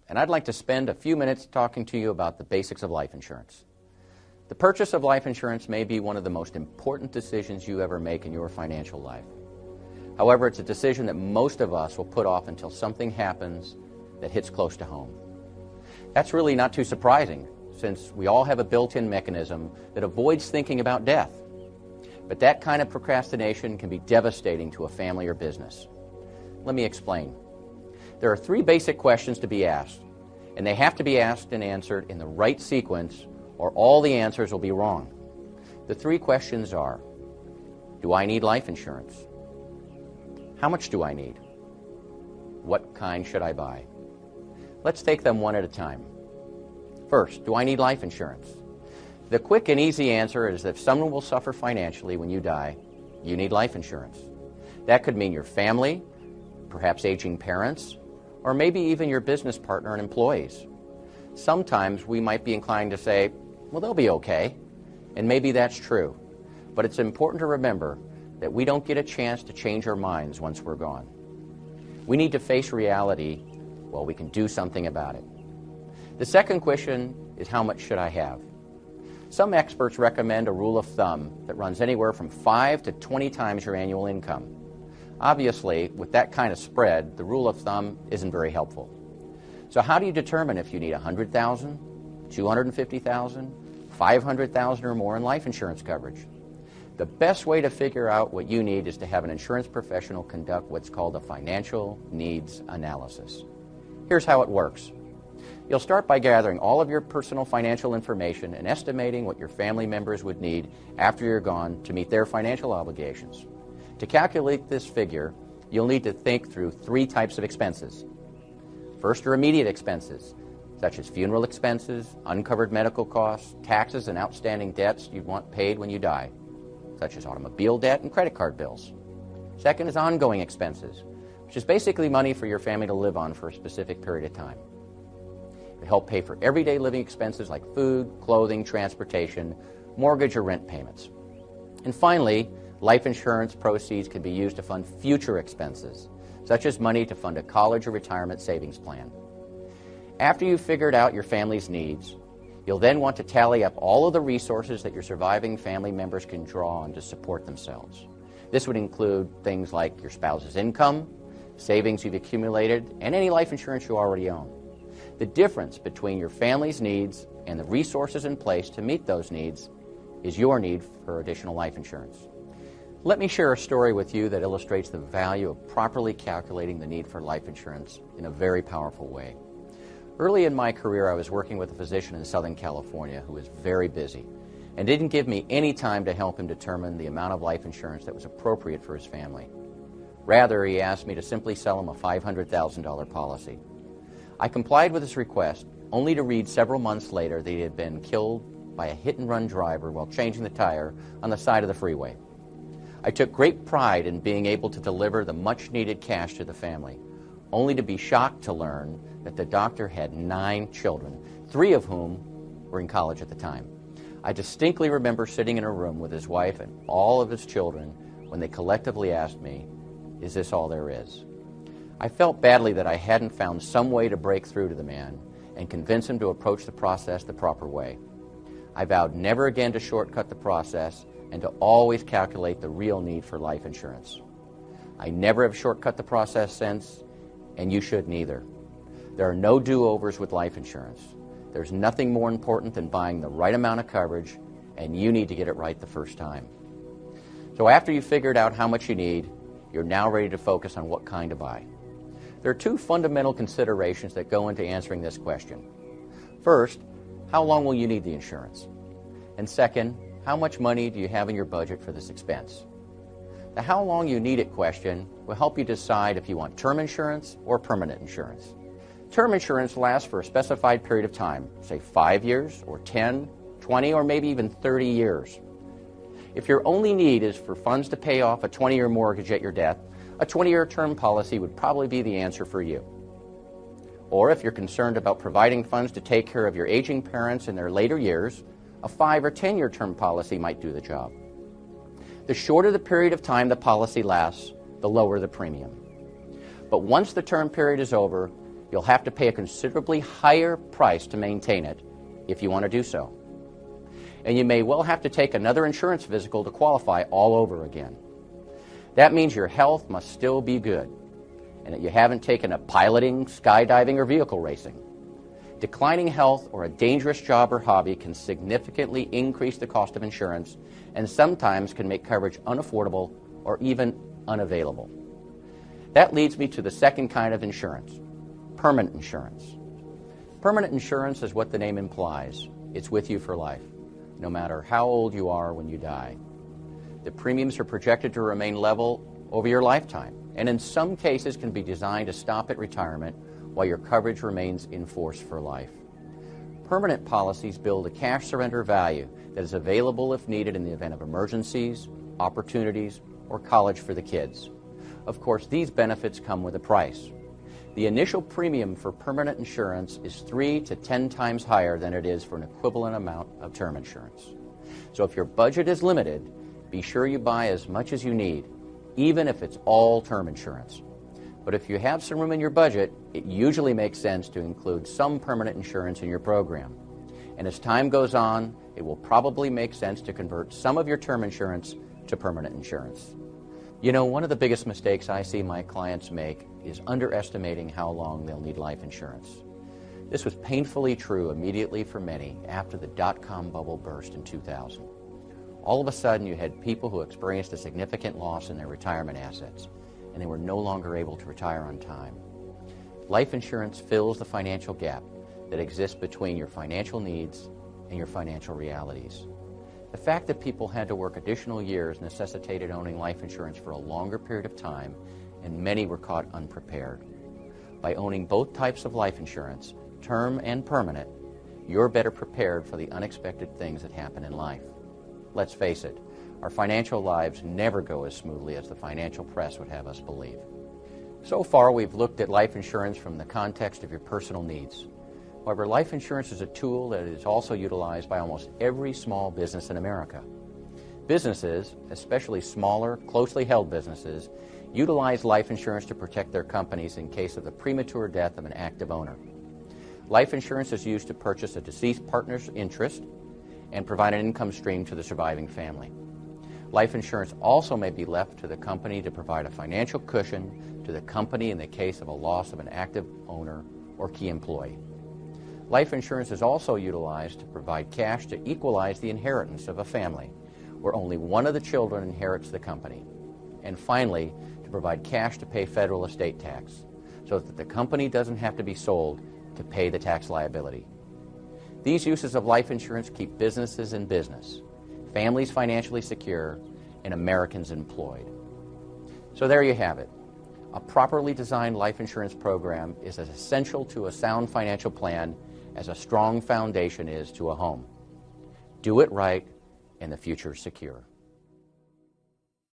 and I'd like to spend a few minutes talking to you about the basics of life insurance. The purchase of life insurance may be one of the most important decisions you ever make in your financial life. However, it's a decision that most of us will put off until something happens that hits close to home. That's really not too surprising, since we all have a built-in mechanism that avoids thinking about death. But that kind of procrastination can be devastating to a family or business. Let me explain. There are 3 basic questions to be asked, and they have to be asked and answered in the right sequence, or all the answers will be wrong. The 3 questions are: do I need life insurance? How much do I need? What kind should I buy? Let's take them one at a time. First, do I need life insurance? The quick and easy answer is that if someone will suffer financially when you die, you need life insurance. That could mean your family, perhaps aging parents, or maybe even your business partner and employees. Sometimes we might be inclined to say, well, they'll be okay, and maybe that's true. But it's important to remember that we don't get a chance to change our minds once we're gone. We need to face reality while we can do something about it. The second question is, how much should I have? Some experts recommend a rule of thumb that runs anywhere from 5 to 20 times your annual income. Obviously, with that kind of spread, the rule of thumb isn't very helpful. So how do you determine if you need $100,000, $250,000, $500,000 or more in life insurance coverage? The best way to figure out what you need is to have an insurance professional conduct what's called a financial needs analysis. Here's how it works. You'll start by gathering all of your personal financial information and estimating what your family members would need after you're gone to meet their financial obligations. To calculate this figure, you'll need to think through 3 types of expenses. First are immediate expenses, such as funeral expenses, uncovered medical costs, taxes, and outstanding debts you'd want paid when you die, such as automobile debt and credit card bills. Second is ongoing expenses, which is basically money for your family to live on for a specific period of time. It helps pay for everyday living expenses like food, clothing, transportation, mortgage or rent payments. And finally, life insurance proceeds can be used to fund future expenses, such as money to fund a college or retirement savings plan. After you've figured out your family's needs, you'll then want to tally up all of the resources that your surviving family members can draw on to support themselves. This would include things like your spouse's income, savings you've accumulated, and any life insurance you already own. The difference between your family's needs and the resources in place to meet those needs is your need for additional life insurance. Let me share a story with you that illustrates the value of properly calculating the need for life insurance in a very powerful way. Early in my career, I was working with a physician in Southern California who was very busy and didn't give me any time to help him determine the amount of life insurance that was appropriate for his family. Rather, he asked me to simply sell him a $500,000 policy. I complied with his request, only to read several months later that he had been killed by a hit-and-run driver while changing the tire on the side of the freeway. I took great pride in being able to deliver the much-needed cash to the family, only to be shocked to learn that the doctor had 9 children, 3 of whom were in college at the time. I distinctly remember sitting in a room with his wife and all of his children when they collectively asked me, "Is this all there is?" I felt badly that I hadn't found some way to break through to the man and convince him to approach the process the proper way. I vowed never again to shortcut the process and to always calculate the real need for life insurance. I never have shortcut the process since, and you shouldn't either. There are no do-overs with life insurance. There's nothing more important than buying the right amount of coverage, and you need to get it right the first time. So after you've figured out how much you need, you're now ready to focus on what kind to buy. There are 2 fundamental considerations that go into answering this question. First, how long will you need the insurance? And second, how much money do you have in your budget for this expense? The how long you need it question will help you decide if you want term insurance or permanent insurance. Term insurance lasts for a specified period of time, say 5 years or 10, 20, or maybe even 30 years. If your only need is for funds to pay off a 20-year mortgage at your death, a 20-year term policy would probably be the answer for you. Or if you're concerned about providing funds to take care of your aging parents in their later years, a 5 or 10-year term policy might do the job. The shorter the period of time the policy lasts, the lower the premium. But once the term period is over, You'll have to pay a considerably higher price to maintain it if you want to do so. And you may well have to take another insurance physical to qualify all over again. That means your health must still be good and that you haven't taken up piloting, skydiving, or vehicle racing. Declining health or a dangerous job or hobby can significantly increase the cost of insurance and sometimes can make coverage unaffordable or even unavailable. That leads me to the second kind of insurance, permanent insurance. Permanent insurance is what the name implies. It's with you for life, no matter how old you are when you die. The premiums are projected to remain level over your lifetime, and in some cases can be designed to stop at retirement while your coverage remains in force for life. Permanent policies build a cash surrender value that is available if needed in the event of emergencies, opportunities, or college for the kids. Of course, these benefits come with a price. The initial premium for permanent insurance is 3 to 10 times higher than it is for an equivalent amount of term insurance. So if your budget is limited, be sure you buy as much as you need, even if it's all term insurance. But if you have some room in your budget, it usually makes sense to include some permanent insurance in your program. And as time goes on, it will probably make sense to convert some of your term insurance to permanent insurance. You know, one of the biggest mistakes I see my clients make is underestimating how long they'll need life insurance. This was painfully true immediately for many after the dot-com bubble burst in 2000. All of a sudden, you had people who experienced a significant loss in their retirement assets, and they were no longer able to retire on time. Life insurance fills the financial gap that exists between your financial needs and your financial realities. The fact that people had to work additional years necessitated owning life insurance for a longer period of time, and many were caught unprepared. By owning both types of life insurance, term and permanent, you're better prepared for the unexpected things that happen in life. Let's face it, our financial lives never go as smoothly as the financial press would have us believe. So far, we've looked at life insurance from the context of your personal needs. However, life insurance is a tool that is also utilized by almost every small business in America. Businesses, especially smaller, closely held businesses, utilize life insurance to protect their companies in case of the premature death of an active owner. Life insurance is used to purchase a deceased partner's interest and provide an income stream to the surviving family. Life insurance also may be left to the company to provide a financial cushion to the company in the case of a loss of an active owner or key employee. Life insurance is also utilized to provide cash to equalize the inheritance of a family, where only one of the children inherits the company. And finally, to provide cash to pay federal estate tax, so that the company doesn't have to be sold to pay the tax liability. These uses of life insurance keep businesses in business, families financially secure, and Americans employed. So there you have it. A properly designed life insurance program is as essential to a sound financial plan as a strong foundation is to a home. Do it right, and the future is secure.